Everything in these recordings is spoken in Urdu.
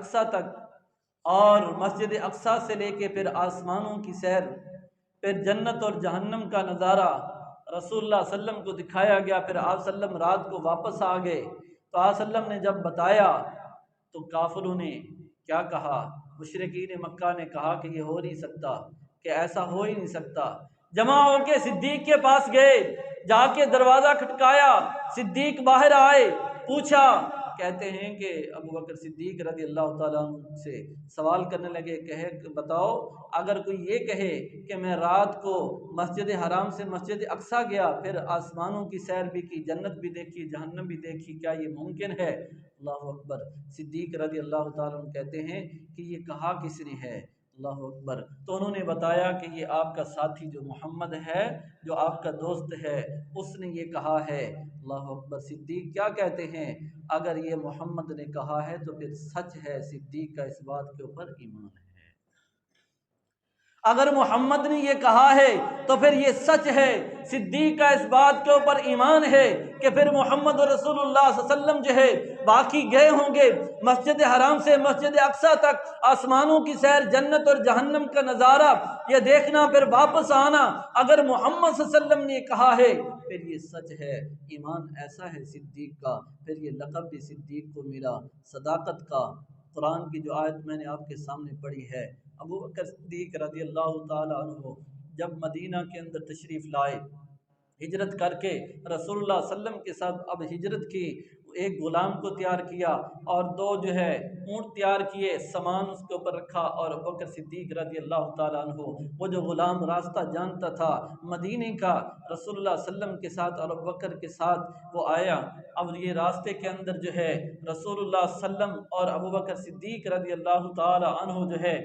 اقصی تک، اور مسجد اقصی سے لے کے پھر آسمانوں کی سیر، پھر جنت اور جہنم کا نظارہ رسول اللہ صلی اللہ علیہ وسلم کو دکھایا گیا۔ پھر آپ صلی اللہ علیہ وسلم رات کو واپس آ گئے تو آپ صلی اللہ علیہ وسلم نے جب بتایا تو کافروں نے کیا کہا، مشرکین مکہ نے کہا کہ یہ ہو نہیں سکتا، کہ ایسا ہو ہی نہیں سکتا۔ جمع ہو کے صدیق کے پاس گئے، جا کے دروازہ کھٹکایا، صدیق باہر آئے، پوچھا، کہتے ہیں کہ ابو بکر صدیق رضی اللہ تعالیٰ عنہ سے سوال کرنے لگے، کہے بتاؤ اگر کوئی یہ کہے کہ میں رات کو مسجد حرام سے مسجد اقصی گیا، پھر آسمانوں کی سیر بھی کی، جنت بھی دیکھی، جہنم بھی دیکھی، کیا یہ ممکن ہے؟ اللہ اکبر۔ صدیق رضی اللہ تعالیٰ عنہ کہتے ہیں کہ یہ کہا کس نے ہے؟ اللہ اکبر۔ تو انہوں نے بتایا کہ یہ آپ کا ساتھی جو محمد ہے، جو آپ کا دوست ہے، اس نے یہ کہا ہے۔ اللہ اکبر۔ صدیق کیا کہتے ہیں، اگر یہ محمد نے کہا ہے تو پھر سچ ہے، صدیق کا اس بات کے اوپر ایمان ہے۔ اگر محمد نے یہ کہا ہے تو پھر یہ سچ ہے، صدیق کا اس بات کے اوپر ایمان ہے کہ پھر محمد رسول اللہ صلی اللہ علیہ وسلم جو ہے باقی گئے ہوں گے مسجد حرام سے مسجد اقصی تک، آسمانوں کی سیر، جنت اور جہنم کا نظارہ یہ دیکھنا، پھر واپس آنا۔ اگر محمد صلی اللہ علیہ وسلم نے یہ کہا ہے پھر یہ سچ ہے، ایمان ایسا ہے صدیق کا۔ پھر یہ لقب بھی صدیق کو ملا، صداقت کا۔ قرآن کی جو آیت میں نے آپ کے سامنے پڑھی ہے، ابو بکر صدیق رضی اللہ تعالی عنہ جب مدینہ کے اندر تشریف لائے، ہجرت کر کے رسول اللہ صلی اللہ علیہ وسلم کے ساتھ اب ہجرت کی، ایک غلام کو تیار کیا اور دو جو ہے اونٹ تیار کیے، سامان اس کے اوپر رکھا، اور ابو بکر صدیق رضی اللہ تعالیٰ عنہ وہ جو غلام راستہ جانتا تھا مدینے کا، رسول اللہ صلی اللہ علیہ وسلم کے ساتھ اور ابو بکر کے ساتھ وہ آیا۔ اب یہ راستے کے اندر جو ہے رسول اللہ صلی اللہ علیہ وسلم اور ابو بکر صدیق رضی اللہ تعالیٰ عنہ جو ہے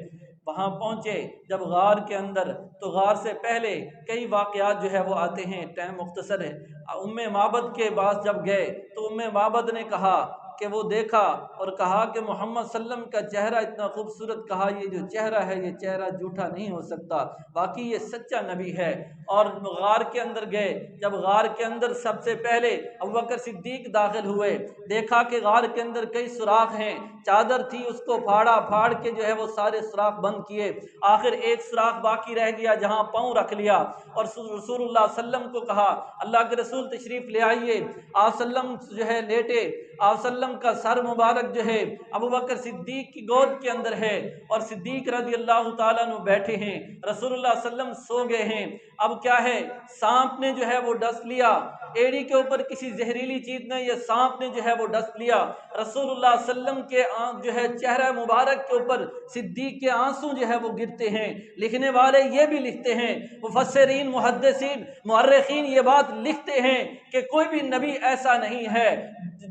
وہاں پہنچے جب غار کے اندر، تو غار سے پہلے کئی واقعات جو ہے وہ آتے ہیں، ٹائم مختصر ہے۔ ام معبد کے پاس جب گئے تو ام معبد نے کہا کہ وہ دیکھا اور کہا کہ محمد صلی اللہ علیہ وسلم کا چہرہ اتنا خوبصورت، کہا یہ جو چہرہ ہے یہ چہرہ جھوٹا نہیں ہو سکتا، باقی یہ سچا نبی ہے۔ اور غار کے اندر گئے، جب غار کے اندر سب سے پہلے ابوبکر صدیق داخل ہوئے، دیکھا کہ غار کے اندر کئی سوراخ ہیں، چادر تھی اس کو پھاڑ کے جو ہے وہ سارے سوراخ بند کیے، آخر ایک سوراخ باقی رہ گیا جہاں پاؤں رکھ لیا، اور رسول اللہ صلی اللہ علیہ وسلم کو کہا اللہ کے رسول تشریف لے آئیے۔ آپ صلی اللہ علیہ وسلم جو ہے لیٹے، آپ صلی اللہ علیہ وسلم کا سر مبارک جو ہے ابوبکر صدیق کی گود کے اندر ہے، اور صدیق رضی اللہ تعالیٰ عنہ بیٹھے ہیں، رسول اللہ صلی اللہ علیہ وسلم سو گئے ہیں۔ اب کیا ہے، سانپ نے جو ہے وہ ڈس لیا، ایڑی کے اوپر کسی زہریلی چیز نے یا سانپ نے جو ہے وہ ڈس لیا، رسول اللہ صلی اللہ علیہ وسلم کے جو ہے چہرہ مبارک کے اوپر صدیق کے آنسو جو ہے وہ گرتے ہیں۔ لکھنے والے یہ بھی لکھتے ہیں، مفسرین، محدثین، مؤرخین یہ بات لکھتے ہیں کہ کوئی بھی نبی ایسا نہیں ہے،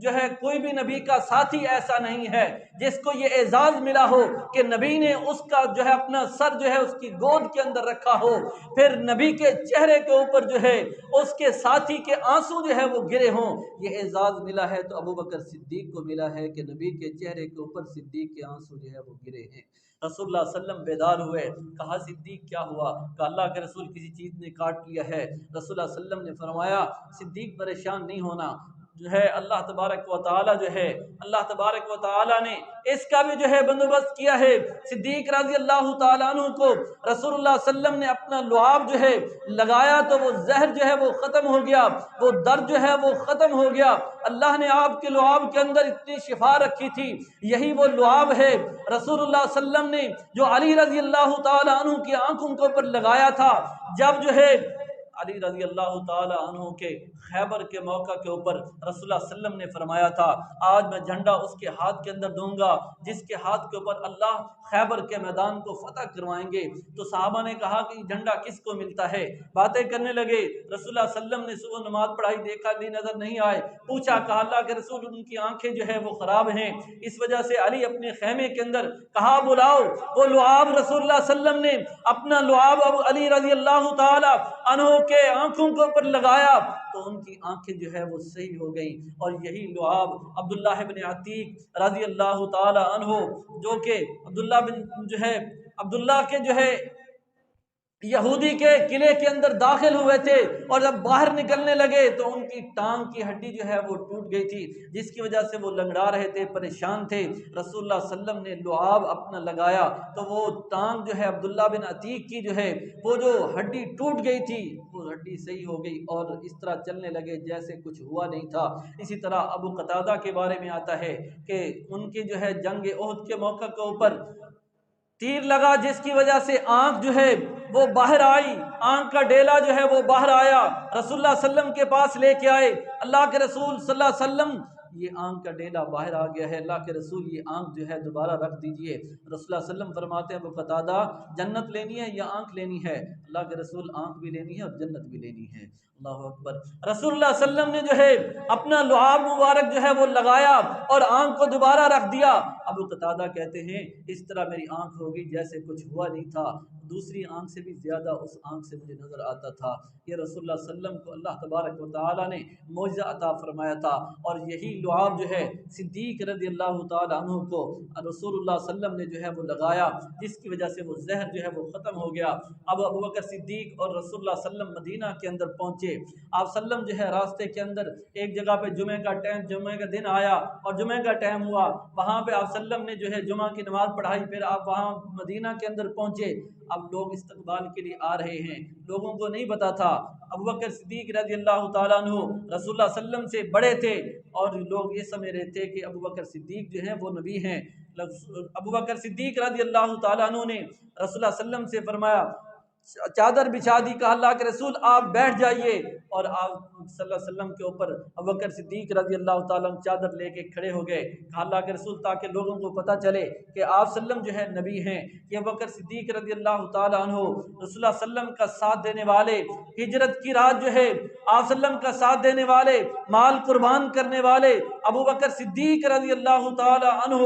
جو ہے کوئی بھی نبی کا ساتھی ایسا نہیں ہے جس کو یہ اعزاز ملا ہو کہ نبی نے اس کا جو ہے اپنا سر جو ہے اس کی گود کے اندر رکھا ہو، پھر نبی کے چہرے کے اوپر جو ہے اس کے ساتھی کے آنسو جو ہے وہ گرے ہوں۔ یہ اعزاز ملا ہے تو ابوبکر صدیق کو ملا ہے کہ نبی کے چہرے کے اوپر صدیق کے آنسو جو ہے وہ گرے ہیں۔ رسول اللہ صلی اللہ علیہ وسلم بیدار ہوئے، کہا صدیق کیا ہوا؟ کہا اللہ کے رسول کسی چیز نے کاٹ لیا ہے۔ رسول اللہ صلی اللہ علیہ وسلم نے فرمایا صدیق پریشان نہیں ہونا، جو ہے اللہ تبارک و تعالی جو ہے اللہ تبارک و تعالی نے اس کا بھی جو ہے بندوبست کیا ہے۔ صدیق رضی اللہ تعالیٰ عنہ کو رسول اللہ صلی اللہ علیہ وسلم نے اپنا لعاب جو ہے لگایا تو وہ زہر جو ہے وہ ختم ہو گیا، وہ درد جو ہے وہ ختم ہو گیا۔ اللہ نے آپ کے لعاب کے اندر اتنی شفا رکھی تھی، یہی وہ لعاب ہے رسول اللہ صلی اللہ علیہ وسلم نے جو علی رضی اللہ تعالیٰ عنہ کی آنکھوں کے اوپر لگایا تھا، جب جو ہے علی رضی اللہ تعالی عنہ کے خیبر کے موقع کے اوپر رسول اللہ صلی اللہ علیہ وسلم نے فرمایا تھا آج میں جھنڈا اس کے ہاتھ کے اندر دوں گا جس کے ہاتھ کے اوپر اللہ خیبر کے میدان کو فتح کروائیں گے۔ تو صحابہ نے کہا کہ یہ جھنڈا کس کو ملتا ہے؟ باتیں کرنے لگے۔ رسول اللہ صلی اللہ علیہ وسلم نے صبح نماز پڑھائی، دیکھا علی نظر نہیں آئے، پوچھا، کہا اللہ کے رسول ان کی آنکھیں جو ہے وہ خراب ہیں، اس وجہ سے علی اپنے خیمے کے اندر، کہا بلاؤ۔ وہ لعاب رسول اللہ صلی اللہ علیہ وسلم نے اپنا لعاب اب علی رضی اللہ تعالی عنہ کے آنکھوں کے اوپر لگایا تو ان کی آنکھیں جو ہے وہ صحیح ہو گئی، اور یہی لعاب عبداللہ بن عتیق رضی اللہ تعالی عنہ جو کہ عبداللہ کے جو ہے یہودی کے قلعے کے اندر داخل ہوئے تھے اور جب باہر نکلنے لگے تو ان کی ٹانگ کی ہڈی جو ہے وہ ٹوٹ گئی تھی، جس کی وجہ سے وہ لنگڑا رہے تھے، پریشان تھے۔ رسول اللہ صلی اللہ علیہ وسلم نے لعاب اپنا لگایا تو وہ ٹانگ جو ہے عبداللہ بن عتیق کی جو ہے وہ جو ہڈی ٹوٹ گئی تھی وہ ہڈی صحیح ہو گئی اور اس طرح چلنے لگے جیسے کچھ ہوا نہیں تھا۔ اسی طرح ابو قتادہ کے بارے میں آتا ہے کہ ان کے جو ہے جنگ احد کے موقع کے اوپر تیر لگا، جس کی وجہ سے آنکھ جو ہے وہ باہر آئی، آنکھ کا ڈیلا جو ہے وہ باہر آیا، رسول اللہ صلی اللہ علیہ وسلم کے پاس لے کے آئے۔ اللہ کے رسول صلی اللہ علیہ وسلم یہ آنکھ کا ڈیلا باہر آ گیا ہے، اللہ کے رسول یہ آنکھ جو ہے دوبارہ رکھ دیجئے۔ رسول اللہ صلی اللہ علیہ وسلم فرماتے ہیں ابو قتادہ جنت لینی ہے یا آنکھ لینی ہے؟ اللہ کے رسول آنکھ بھی لینی ہے اور جنت بھی لینی ہے۔ اللہ اکبر۔ رسول اللہ صلی اللہ علیہ وسلم نے جو ہے اپنا لعاب مبارک جو ہے وہ لگایا اور آنکھ کو دوبارہ رکھ دیا۔ ابو قتادہ کہتے ہیں اس طرح میری آنکھ ہوگی جیسے کچھ ہوا نہیں تھا، دوسری آنکھ سے بھی زیادہ اس آنکھ سے مجھے نظر آتا تھا۔ یہ رسول اللہ صلی اللہ علیہ وسلم کو اللہ تبارک و تعالی نے معجزہ عطا فرمایا تھا، اور یہی لعاب جو ہے صدیق رضی اللہ تعالی عنہ کو رسول اللہ صلی اللہ علیہ وسلم نے جو ہے وہ لگایا، جس کی وجہ سے وہ زہر جو ہے وہ ختم ہو گیا۔ اب ابو بکر صدیق اور رسول اللہ صلی اللہ علیہ وسلم مدینہ کے اندر پہنچے۔ آپ صلی اللہ علیہ وسلم جو ہے راستے کے اندر ایک جگہ پہ جمعے کا دن آیا اور جمعے کا ٹائم ہوا، وہاں پہ آپ صلی اللہ علیہ وسلم نے جو ہے جمعہ کی نماز پڑھائی، پھر آپ وہاں مدینہ کے اندر پہنچے۔ اب لوگ استقبال کے لیے آ رہے ہیں، لوگوں کو نہیں پتا تھا۔ ابو بکر صدیق رضی اللہ تعالیٰ عنہ رسول اللہ صلی اللہ علیہ وسلم سے بڑے تھے اور لوگ یہ سمجھ رہے تھے کہ ابو بکر صدیق جو ہیں وہ نبی ہیں۔ ابو بکر صدیق رضی اللہ تعالیٰ عنہ نے رسول اللہ صلی اللہ علیہ وسلم سے فرمایا، چادر بچھا دی، کہا اللہ کے رسول آپ بیٹھ جائیے، اور آپ صلی اللہ علیہ وسلم کے اوپر ابو بکر صدیق رضی اللہ تعالیٰ عنہ چادر لے کے کھڑے ہو گئے۔ کہا اللہ کے رسول تاکہ لوگوں کو پتہ چلے کہ آپ صلی اللہ علیہ وسلم جو ہے نبی ہیں۔ کہ ابو بکر صدیق رضی اللہ تعالیٰ عنہ رسول اللہ صلی اللہ علیہ وسلم کا ساتھ دینے والے، ہجرت کی رات جو ہے آپ صلی اللہ علیہ وسلم کا ساتھ دینے والے، مال قربان کرنے والے ابو بکر صدیق رضی اللہ تعالیٰ عنہ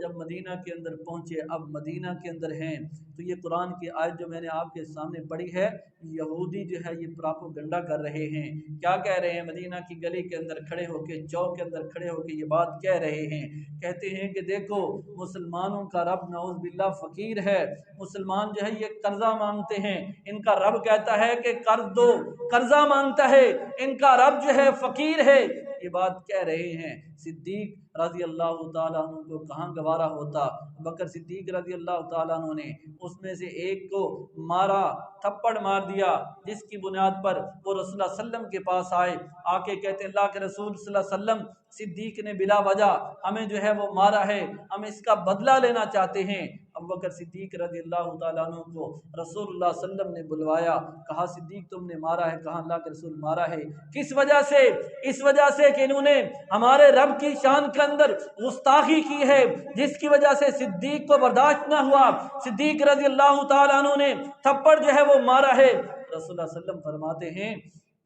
جب مدینہ کے اندر پہنچے، اب مدینہ کے اندر ہیں تو یہ قرآن کی آیت جو میں نے آپ کے سامنے پڑھی ہے، یہودی جو ہے یہ پراپوگنڈا کر رہے ہیں۔ کیا کہہ رہے ہیں؟ مدینہ کی گلی کے اندر کھڑے ہو کے، چوک کے اندر کھڑے ہو کے یہ بات کہہ رہے ہیں، کہتے ہیں کہ دیکھو مسلمانوں کا رب نعوذ باللہ فقیر ہے، مسلمان جو ہے یہ قرضہ مانگتے ہیں، ان کا رب کہتا ہے کہ قرض دو، قرضہ مانگتا ہے، ان کا رب جو ہے فقیر ہے، یہ بات کہہ رہے ہیں۔ صدیق رضی اللہ تعالیٰ عنہ کو کہاں گوارا ہوتا؟ بکر صدیق رضی اللہ تعالیٰ عنہ نے اس میں سے ایک کو مارا، تھپڑ مار دیا، جس کی بنیاد پر وہ رسول اللہ صلی اللہ علیہ وسلم کے پاس آئے، آ کے کہتے ہیں اللہ کے رسول صلی اللہ علیہ وسلم صدیق نے بلا وجہ ہمیں جو ہے وہ مارا ہے، ہم اس کا بدلہ لینا چاہتے ہیں۔ ابو بکر صدیق رضی اللہ تعالیٰ عنہ کو رسول اللہ صلی اللہ علیہ وسلم نے بلوایا، کہا صدیق تم نے مارا ہے؟ کہا اللہ کے رسول مارا ہے۔ کس وجہ سے؟ اس وجہ سے کہ انہوں نے ہمارے رب کی شان کے اندر گستاخی کی ہے، جس کی وجہ سے صدیق کو برداشت نہ ہوا، صدیق رضی اللہ تعالیٰ عنہ نے تھپڑ جو ہے وہ مارا ہے۔ رسول اللہ صلی اللہ علیہ وسلم فرماتے ہیں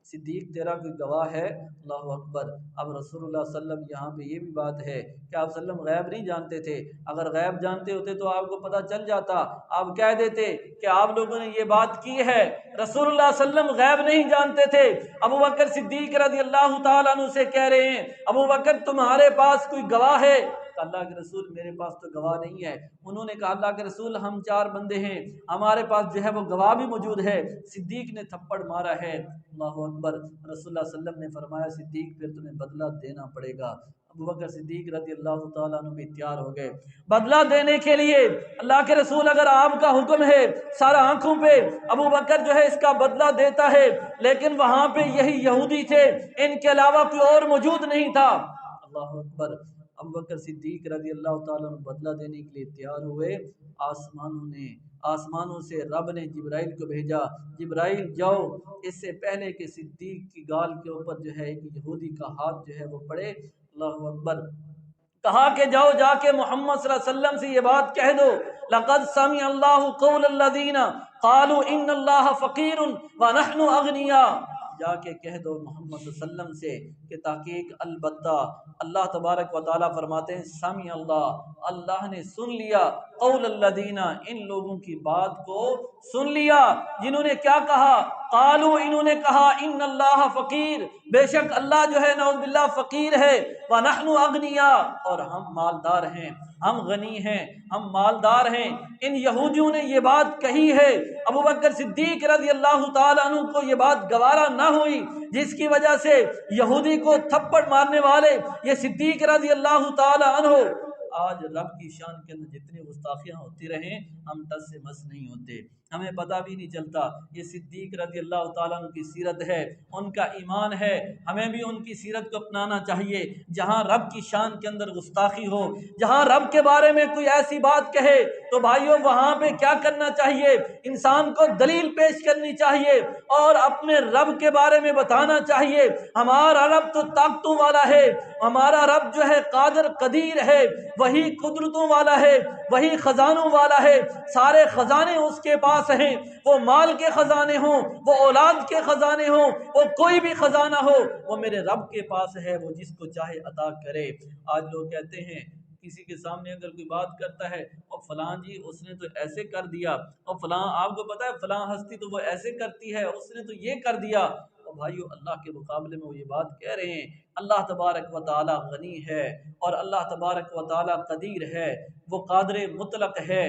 صدیق تیرا کوئی گواہ ہے؟ اللہ اکبر۔ اب رسول اللہ صلی اللہ علیہ وسلم یہاں پہ یہ بھی بات ہے کہ آپ صلی اللہ علیہ وسلم غیب نہیں جانتے تھے، اگر غیب جانتے ہوتے تو آپ کو پتہ چل جاتا، آپ کہہ دیتے کہ آپ لوگوں نے یہ بات کی ہے۔ رسول اللہ صلی اللہ علیہ وسلم غیب نہیں جانتے تھے۔ ابو بکر صدیق رضی اللہ تعالیٰ عنہ سے کہہ رہے ہیں ابو بکر تمہارے پاس کوئی گواہ ہے؟ اللہ کے رسول میرے پاس تو گواہ نہیں ہے۔ انہوں نے کہا اللہ کے رسول ہم 4 بندے ہیں، ہمارے پاس جو ہے وہ گواہ بھی موجود ہے، صدیق نے تھپڑ مارا ہے۔ اللہ اکبر۔ رسول اللہ صلی اللہ علیہ وسلم نے فرمایا صدیق پھر تمہیں بدلہ دینا پڑے گا۔ ابو بکر صدیق رضی اللہ تعالیٰ عنہ بھی تیار ہو گئے بدلہ دینے کے لیے۔ اللہ کے رسول اگر آپ کا حکم ہے سارا آنکھوں پہ ابو بکر جو ہے اس کا بدلہ دیتا ہے، لیکن وہاں پہ یہی یہودی تھے، ان کے علاوہ کوئی اور موجود نہیں تھا۔ اللہ اکبر۔ ابو بکر صدیق رضی اللہ تعالیٰ عنہ بدلہ دینے کے لیے تیار ہوئے۔ آسمانوں سے رب نے جبرائیل کو بھیجا، جبرائیل جاؤ اس سے پہلے کہ صدیق کی گال کے اوپر جو ہے ایک یہودی کا ہاتھ جو ہے وہ پڑے۔ اللہ اکبر۔ کہا کہ جاؤ جا کے محمد صلی اللہ علیہ وسلم سے یہ بات کہہ دو، لقد سمع اللہ قول الذین قالوا ان اللہ فقیر ونحن اغنیاء۔ جا کے کہہ دو محمد صلی اللہ علیہ وسلم سے کہ تحقیق البتہ اللہ تبارک و تعالیٰ فرماتے ہیں سمع اللہ، اللہ نے سن لیا قول الذین، ان لوگوں کی بات کو سن لیا جنہوں نے کیا کہا، قالوا، انہوں نے کہا ان اللہ فقیر، بے شک اللہ جو ہے نعوذ باللہ فقیر ہے، ونحن اغنیاء، اور ہم مالدار ہیں، ہم غنی ہیں، ہم مالدار ہیں۔ ان یہودیوں نے یہ بات کہی ہے، ابو بکر صدیق رضی اللہ تعالیٰ عنہ کو یہ بات گوارا نہ ہوئی، جس کی وجہ سے یہودی کو تھپڑ مارنے والے یہ صدیق رضی اللہ تعالیٰ عنہ آج رب کی شان کے اندر جتنی گستاخیاں ہوتی رہیں ہم ٹس سے مس نہیں ہوتے، ہمیں پتہ بھی نہیں چلتا۔ یہ صدیق رضی اللہ تعالیٰ عنہ کی سیرت ہے، ان کا ایمان ہے، ہمیں بھی ان کی سیرت کو اپنانا چاہیے۔ جہاں رب کی شان کے اندر گستاخی ہو، جہاں رب کے بارے میں کوئی ایسی بات کہے تو بھائیوں وہاں پہ کیا کرنا چاہیے، انسان کو دلیل پیش کرنی چاہیے اور اپنے رب کے بارے میں بتانا چاہیے ہمارا رب تو طاقتوں والا ہے، ہمارا رب جو ہے قادر قدیر ہے، وہی قدرتوں والا ہے، وہی خزانوں والا ہے، سارے خزانے اس کے پاس ہیں، وہ مال کے خزانے ہوں، وہ اولاد کے خزانے ہوں، وہ کوئی بھی خزانہ ہو، وہ میرے رب کے پاس ہے، وہ جس کو چاہے عطا کرے۔ آج لوگ کہتے ہیں کسی کے سامنے اگر کوئی بات کرتا ہے اور فلاں جی اس نے تو ایسے کر دیا، اور فلاں آپ کو پتا ہے فلاں ہستی تو وہ ایسے کرتی ہے، اس نے تو یہ کر دیا۔ اور بھائیو اللہ کے مقابلے میں وہ یہ بات کہہ رہے ہیں اللہ تبارک و تعالی غنی ہے اور اللہ تبارک و تعالی قدیر ہے، وہ قادر مطلق ہے۔